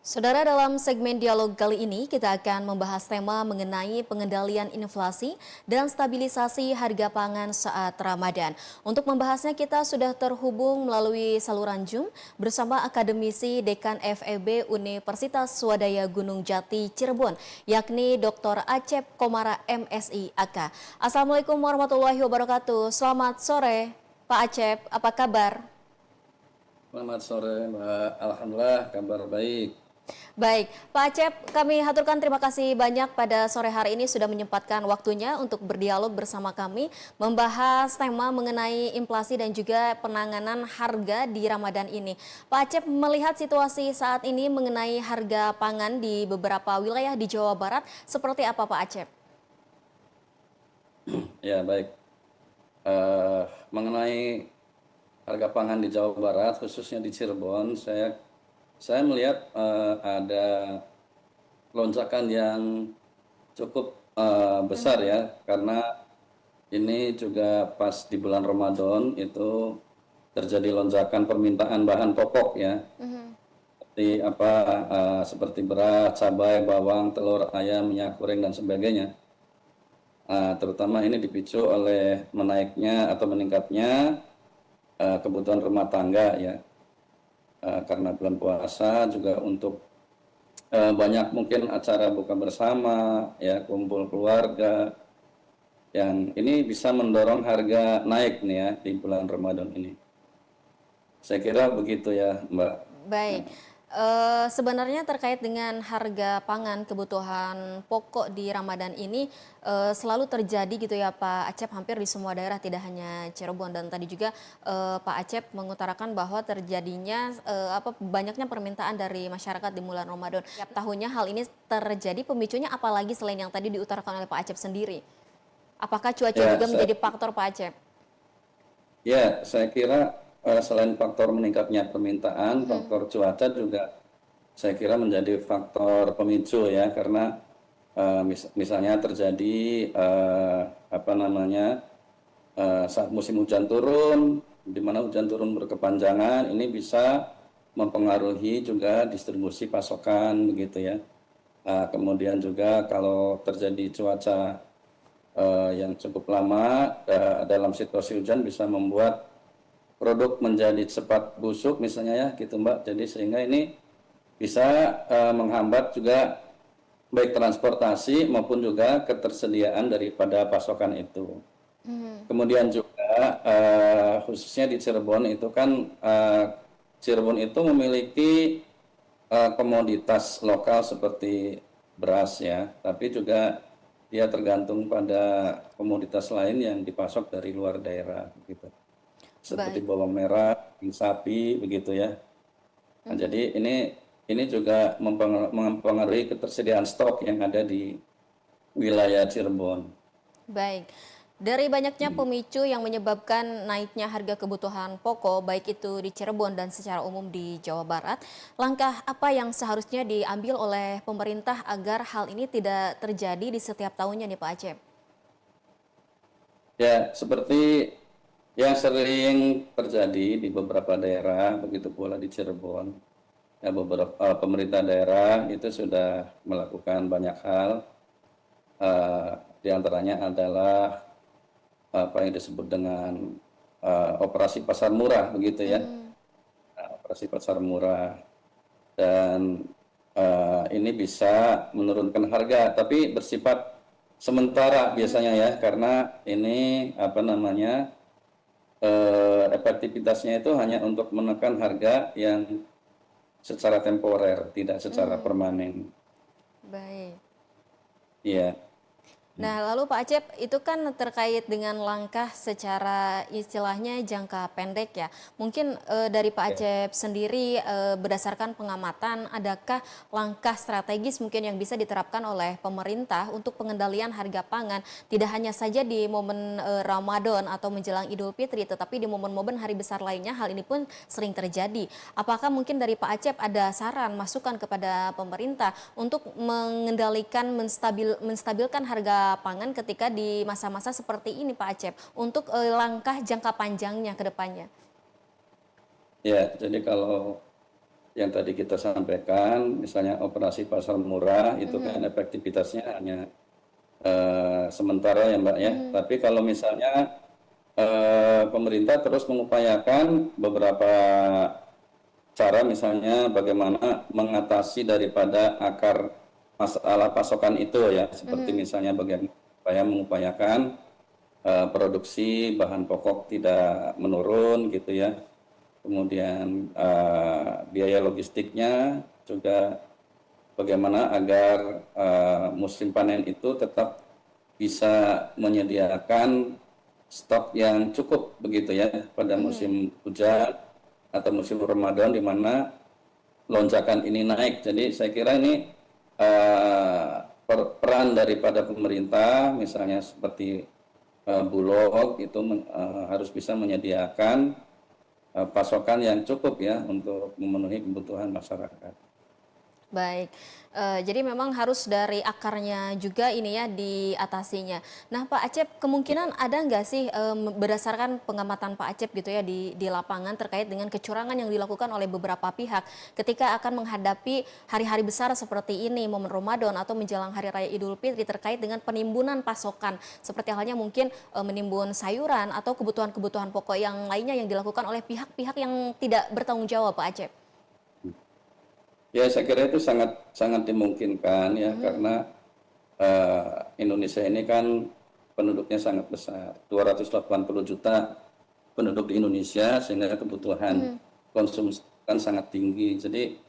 Saudara, dalam segmen dialog kali ini kita akan membahas tema mengenai pengendalian inflasi dan stabilisasi harga pangan saat Ramadan. Untuk membahasnya kita sudah terhubung melalui saluran Zoom bersama akademisi Dekan FEB Universitas Swadaya Gunung Jati Cirebon, yakni Dr. Acep Komara MSI AK. Assalamualaikum warahmatullahi wabarakatuh. Selamat sore Pak Acep, apa kabar? Selamat sore, Mbak. Alhamdulillah, kabar baik. Baik, Pak Acep, kami haturkan terima kasih banyak pada sore hari ini sudah menyempatkan waktunya untuk berdialog bersama kami, membahas tema mengenai inflasi dan juga penanganan harga di Ramadan ini. Pak Acep, melihat situasi saat ini mengenai harga pangan di beberapa wilayah di Jawa Barat, seperti apa Pak Acep? Ya, baik. Mengenai harga pangan di Jawa Barat, khususnya di Cirebon, saya melihat ada lonjakan yang cukup besar ya, karena ini juga pas di bulan Ramadan itu terjadi lonjakan permintaan bahan pokok ya, seperti beras, cabai, bawang, telur, ayam, minyak goreng dan sebagainya. Terutama ini dipicu oleh menaiknya atau meningkatnya kebutuhan rumah tangga ya, karena bulan puasa juga untuk banyak mungkin acara buka bersama ya, kumpul keluarga, yang ini bisa mendorong harga naik nih ya di bulan Ramadan ini. Saya kira begitu ya, Mbak. Baik, sebenarnya terkait dengan harga pangan kebutuhan pokok di Ramadan ini selalu terjadi gitu ya Pak Acep, hampir di semua daerah, tidak hanya Cirebon. Dan tadi juga Pak Acep mengutarakan bahwa terjadinya banyaknya permintaan dari masyarakat di bulan Ramadan. Tiap tahunnya hal ini terjadi, pemicunya apalagi selain yang tadi diutarakan oleh Pak Acep sendiri? Apakah cuaca Ya, juga menjadi faktor Pak Acep? saya kira selain faktor meningkatnya permintaan, faktor cuaca juga saya kira menjadi faktor pemicu ya, karena misalnya terjadi saat musim hujan turun, di mana hujan turun berkepanjangan, ini bisa mempengaruhi juga distribusi pasokan begitu ya. Kemudian juga kalau terjadi cuaca yang cukup lama dalam situasi hujan bisa membuat produk menjadi cepat busuk misalnya ya gitu Mbak. Jadi sehingga ini bisa menghambat juga baik transportasi maupun juga ketersediaan daripada pasokan itu. Kemudian juga khususnya di Cirebon itu kan Cirebon itu memiliki komoditas lokal seperti beras ya, tapi juga dia tergantung pada komoditas lain yang dipasok dari luar daerah gitu. Seperti Baik. bawang merah, daging sapi begitu ya. Nah, jadi ini juga mempengaruhi ketersediaan stok yang ada di wilayah Cirebon. Baik, dari banyaknya pemicu yang menyebabkan naiknya harga kebutuhan pokok, baik itu di Cirebon dan secara umum di Jawa Barat, langkah apa yang seharusnya diambil oleh pemerintah agar hal ini tidak terjadi di setiap tahunnya nih Pak Acep? Ya, seperti yang sering terjadi di beberapa daerah, begitu pula di Cirebon. Ya, beberapa pemerintah daerah itu sudah melakukan banyak hal. Eh, di antaranya adalah apa yang disebut dengan operasi pasar murah, begitu ya. Operasi pasar murah, dan ini bisa menurunkan harga, tapi bersifat sementara biasanya ya, karena ini efektivitasnya itu hanya untuk menekan harga yang secara temporer, tidak secara permanen. Baik. Iya. Nah, lalu Pak Acep, itu kan terkait dengan langkah secara istilahnya jangka pendek ya. Mungkin dari Pak Ya. Acep sendiri berdasarkan pengamatan, adakah langkah strategis mungkin yang bisa diterapkan oleh pemerintah untuk pengendalian harga pangan, tidak hanya saja di momen Ramadan atau menjelang Idul Fitri, tetapi di momen-momen hari besar lainnya hal ini pun sering terjadi. Apakah mungkin dari Pak Acep ada saran, masukan kepada pemerintah untuk mengendalikan, menstabilkan harga pangan ketika di masa-masa seperti ini Pak Acep, untuk langkah jangka panjangnya ke depannya? Ya, jadi kalau yang tadi kita sampaikan, misalnya operasi pasar murah itu kan efektivitasnya hanya sementara ya Mbak ya. Tapi kalau misalnya pemerintah terus mengupayakan beberapa cara, misalnya bagaimana mengatasi daripada akar masalah pasokan itu ya, seperti misalnya bagaimana supaya mengupayakan produksi bahan pokok tidak menurun gitu ya. Kemudian biaya logistiknya juga bagaimana agar musim panen itu tetap bisa menyediakan stok yang cukup begitu ya pada musim hujan atau musim Ramadan di mana lonjakan ini naik. Jadi saya kira ini peran daripada pemerintah misalnya seperti Bulog itu harus bisa menyediakan pasokan yang cukup ya untuk memenuhi kebutuhan masyarakat. Baik, jadi memang harus dari akarnya juga ini ya diatasinya. Nah Pak Acep, kemungkinan ada nggak sih berdasarkan pengamatan Pak Acep gitu ya di lapangan terkait dengan kecurangan yang dilakukan oleh beberapa pihak ketika akan menghadapi hari-hari besar seperti ini, momen Ramadan atau menjelang Hari Raya Idul Fitri terkait dengan penimbunan pasokan seperti halnya mungkin menimbun sayuran atau kebutuhan-kebutuhan pokok yang lainnya yang dilakukan oleh pihak-pihak yang tidak bertanggung jawab Pak Acep? Ya, saya kira itu sangat sangat dimungkinkan ya, karena Indonesia ini kan penduduknya sangat besar, 280 juta penduduk di Indonesia, sehingga kebutuhan konsumsi kan sangat tinggi. Jadi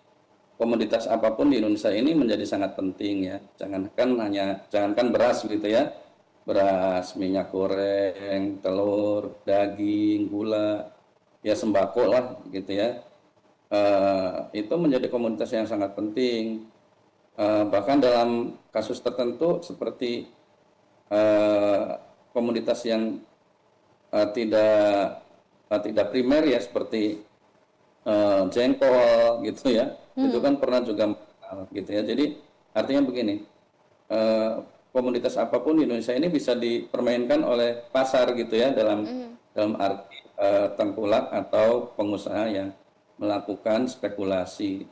komoditas apapun di Indonesia ini menjadi sangat penting ya. Jangankan beras gitu ya, beras, minyak goreng, telur, daging, gula, ya sembako lah gitu ya. Itu menjadi komoditas yang sangat penting. Bahkan dalam kasus tertentu seperti komoditas yang tidak primer ya, seperti jengkol gitu ya, itu kan pernah juga mahal gitu ya. Jadi artinya begini, komoditas apapun di Indonesia ini bisa dipermainkan oleh pasar gitu ya, dalam arti tengkulak atau pengusaha yang melakukan spekulasi.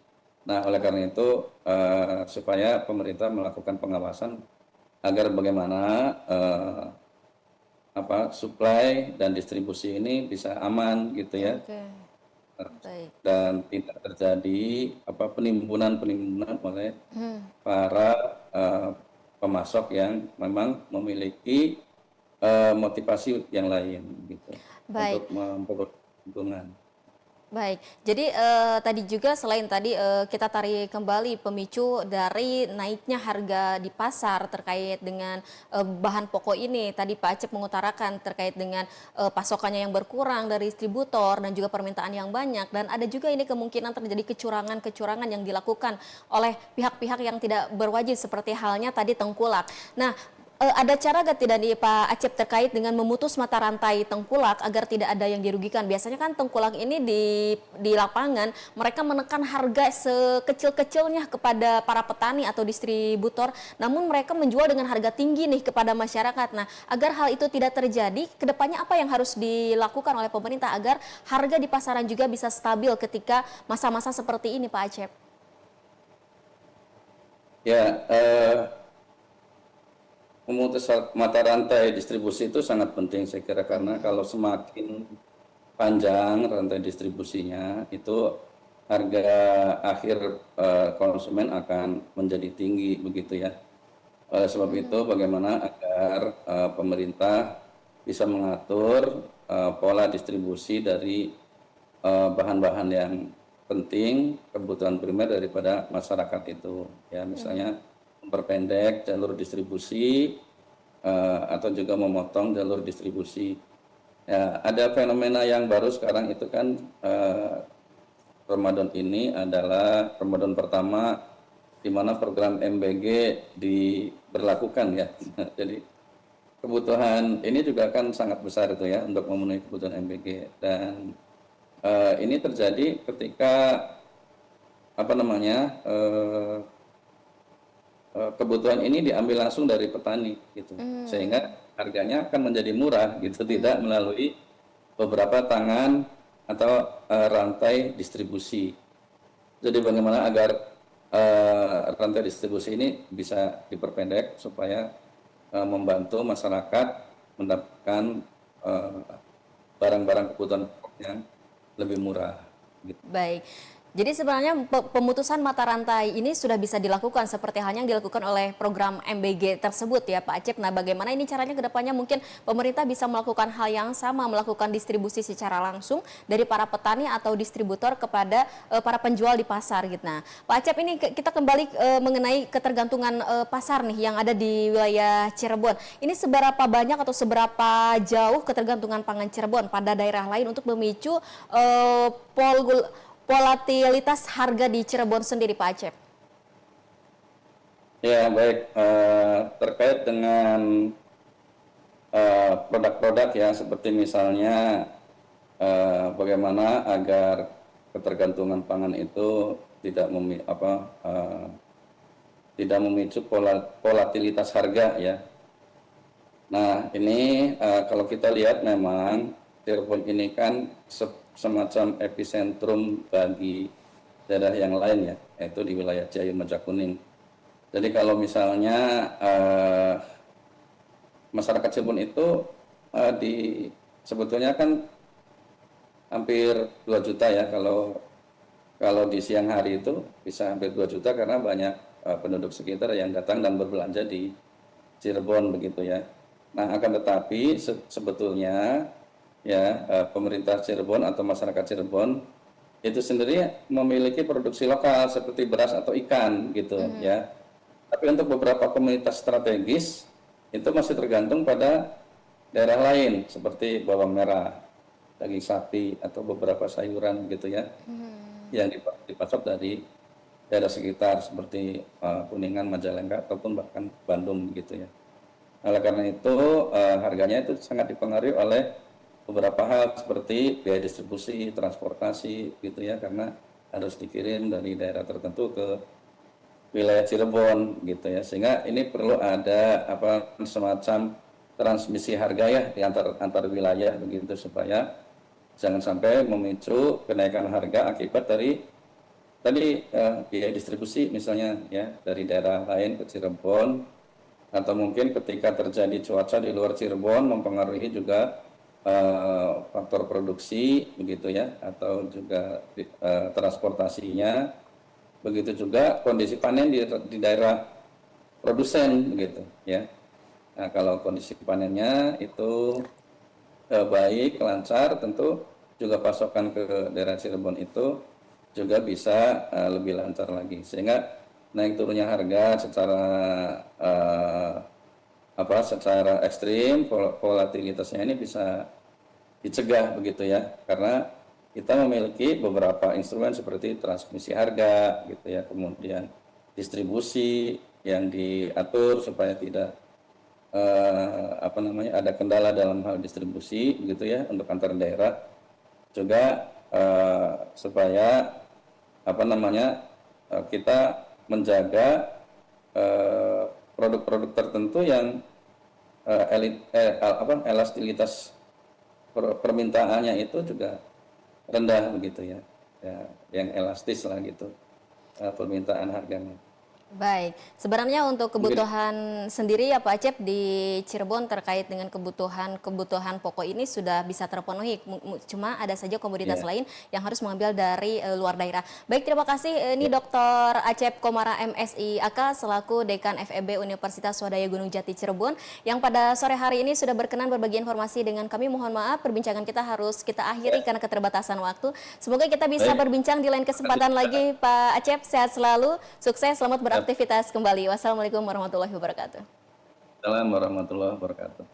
Nah, oleh karena itu supaya pemerintah melakukan pengawasan agar bagaimana supply dan distribusi ini bisa aman gitu ya. Oke, baik. Dan tidak terjadi penimbunan oleh para pemasok yang memang memiliki motivasi yang lain gitu Baik. untuk memperoleh keuntungan. Baik, jadi tadi juga selain tadi kita tarik kembali pemicu dari naiknya harga di pasar terkait dengan bahan pokok ini. Tadi Pak Acep mengutarakan terkait dengan pasokannya yang berkurang dari distributor dan juga permintaan yang banyak. Dan ada juga ini kemungkinan terjadi kecurangan-kecurangan yang dilakukan oleh pihak-pihak yang tidak berwajib seperti halnya tadi tengkulak. Nah, ada cara gak tidak nih Pak Acep terkait dengan memutus mata rantai tengkulak agar tidak ada yang dirugikan? Biasanya kan tengkulak ini di lapangan mereka menekan harga sekecil-kecilnya kepada para petani atau distributor, namun mereka menjual dengan harga tinggi nih kepada masyarakat. Nah, agar hal itu tidak terjadi, kedepannya apa yang harus dilakukan oleh pemerintah agar harga di pasaran juga bisa stabil ketika masa-masa seperti ini Pak Acep? Ya, memutus mata rantai distribusi itu sangat penting saya kira, karena kalau semakin panjang rantai distribusinya itu harga akhir konsumen akan menjadi tinggi begitu ya. Oleh sebab itu bagaimana agar pemerintah bisa mengatur pola distribusi dari bahan-bahan yang penting, kebutuhan primer daripada masyarakat itu ya, misalnya memperpendek jalur distribusi atau juga memotong jalur distribusi. Ya, ada fenomena yang baru sekarang itu kan Ramadan ini adalah Ramadan pertama di mana program MBG diberlakukan ya. Jadi kebutuhan ini juga kan sangat besar itu ya untuk memenuhi kebutuhan MBG, dan ini terjadi ketika kebutuhan ini diambil langsung dari petani gitu, sehingga harganya akan menjadi murah gitu, tidak melalui beberapa tangan atau rantai distribusi. Jadi bagaimana agar rantai distribusi ini bisa diperpendek supaya membantu masyarakat mendapatkan barang-barang kebutuhan pokok yang lebih murah. Gitu. Baik. Jadi sebenarnya pemutusan mata rantai ini sudah bisa dilakukan seperti halnya yang dilakukan oleh program MBG tersebut ya Pak Acep. Nah bagaimana ini caranya ke depannya mungkin pemerintah bisa melakukan hal yang sama, melakukan distribusi secara langsung dari para petani atau distributor kepada para penjual di pasar gitu. Nah Pak Acep ini kita kembali mengenai ketergantungan pasar nih yang ada di wilayah Cirebon. Ini seberapa banyak atau seberapa jauh ketergantungan pangan Cirebon pada daerah lain untuk memicu volatilitas harga di Cirebon sendiri, Pak Acep? Ya, baik. Terkait dengan produk-produk ya, seperti misalnya bagaimana agar ketergantungan pangan itu tidak memicu volatilitas harga ya. Nah, ini kalau kita lihat memang Cirebon ini kan semacam epicentrum bagi daerah yang lain ya, yaitu di wilayah Ciayu Mejakuning. Jadi kalau misalnya masyarakat Cirebon itu sebetulnya kan hampir 2 juta ya, kalau di siang hari itu bisa hampir 2 juta karena banyak penduduk sekitar yang datang dan berbelanja di Cirebon begitu ya. Nah akan tetapi sebetulnya ya pemerintah Cirebon atau masyarakat Cirebon itu sendiri memiliki produksi lokal seperti beras atau ikan gitu ya. Tapi untuk beberapa komunitas strategis itu masih tergantung pada daerah lain seperti bawang merah, daging sapi atau beberapa sayuran gitu ya. Yang dipasok dari daerah sekitar seperti Kuningan, Majalengka ataupun bahkan Bandung gitu ya. Oleh karena itu harganya itu sangat dipengaruhi oleh beberapa hal seperti biaya distribusi, transportasi gitu ya, karena harus dikirim dari daerah tertentu ke wilayah Cirebon gitu ya, sehingga ini perlu ada semacam transmisi harga ya di antar wilayah begitu supaya jangan sampai memicu kenaikan harga akibat dari tadi biaya distribusi misalnya ya dari daerah lain ke Cirebon, atau mungkin ketika terjadi cuaca di luar Cirebon mempengaruhi juga faktor produksi begitu ya, atau juga transportasinya, begitu juga kondisi panen di daerah produsen begitu ya. Nah kalau kondisi panennya itu baik, lancar, tentu juga pasokan ke daerah Cirebon itu juga bisa lebih lancar lagi, sehingga naik turunnya harga secara ekstrim, volatilitasnya ini bisa dicegah begitu ya, karena kita memiliki beberapa instrumen seperti transmisi harga gitu ya, kemudian distribusi yang diatur supaya tidak ada kendala dalam hal distribusi gitu ya untuk antar daerah, juga supaya kita menjaga produk-produk tertentu yang elastisitas permintaannya itu juga rendah begitu ya, yang elastis lah gitu permintaan harganya. Baik, sebenarnya untuk kebutuhan sendiri ya Pak Acep di Cirebon terkait dengan kebutuhan pokok ini sudah bisa terpenuhi, cuma ada saja komoditas lain yang harus mengambil dari luar daerah. Baik, terima kasih. Ini Dr. Acep Komara MSI AK selaku Dekan FEB Universitas Swadaya Gunung Jati Cirebon yang pada sore hari ini sudah berkenan berbagi informasi dengan kami. Mohon maaf perbincangan kita harus kita akhiri karena keterbatasan waktu. Semoga kita bisa berbincang di lain kesempatan lagi Pak Acep. Sehat selalu, sukses, selamat beraktivitas kembali. Wassalamualaikum warahmatullahi wabarakatuh. Assalamualaikum warahmatullahi wabarakatuh.